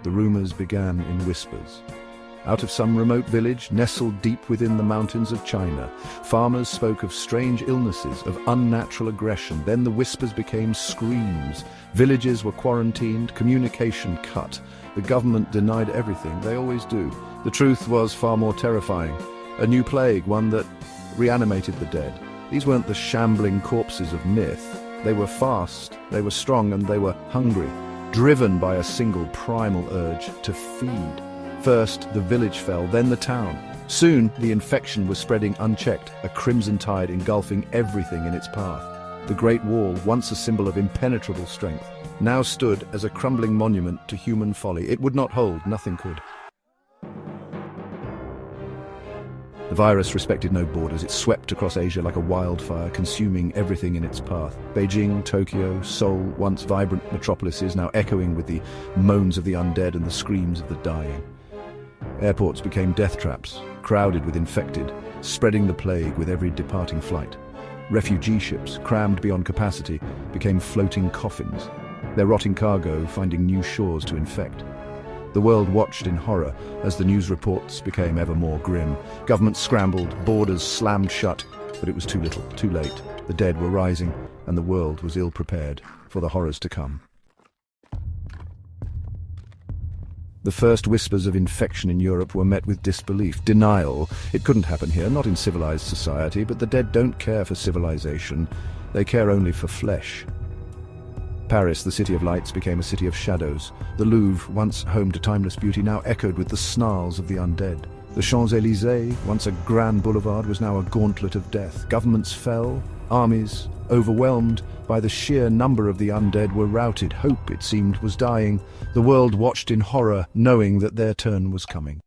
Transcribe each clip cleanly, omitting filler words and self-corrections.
The rumors began in whispers. Out of some remote village, nestled deep within the mountains of China, farmers spoke of strange illnesses, of unnatural aggression. Then the whispers became screams. Villages were quarantined, communication cut. The government denied everything, they always do. The truth was far more terrifying. A new plague, one that reanimated the dead. These weren't the shambling corpses of myth. They were fast, they were strong, and they were hungry, driven by a single primal urge to feed. First, the village fell, then the town. Soon, the infection was spreading unchecked, a crimson tide engulfing everything in its path. The Great Wall, once a symbol of impenetrable strength, now stood as a crumbling monument to human folly. It would not hold, nothing could. The virus respected no borders. It swept across Asia like a wildfire, consuming everything in its path. Beijing, Tokyo, Seoul, once vibrant metropolises, now echoing with the moans of the undead and the screams of the dying. Airports became death traps, crowded with infected, spreading the plague with every departing flight. Refugee ships, crammed beyond capacity, became floating coffins, their rotting cargo finding new shores to infect. The world watched in horror as the news reports became ever more grim. Governments scrambled, borders slammed shut, but it was too little, too late. The dead were rising, and the world was ill-prepared for the horrors to come. The first whispers of infection in Europe were met with disbelief, denial. It couldn't happen here, not in civilized society, but the dead don't care for civilization. They care only for flesh. Paris, the city of lights, became a city of shadows. The Louvre, once home to timeless beauty, now echoed with the snarls of the undead. The Champs-Élysées, once a grand boulevard, was now a gauntlet of death. Governments fell, armies, overwhelmed by the sheer number of the undead, were routed. Hope, it seemed, was dying. The world watched in horror, knowing that their turn was coming.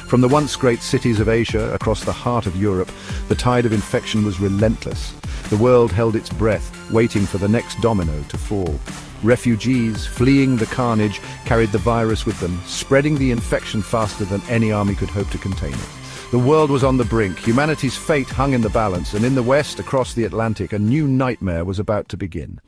From the once great cities of Asia across the heart of Europe, the tide of infection was relentless. The world held its breath, waiting for the next domino to fall. Refugees, fleeing the carnage, carried the virus with them, spreading the infection faster than any army could hope to contain it. The world was on the brink. Humanity's fate hung in the balance, and in the west, across the Atlantic, a new nightmare was about to begin.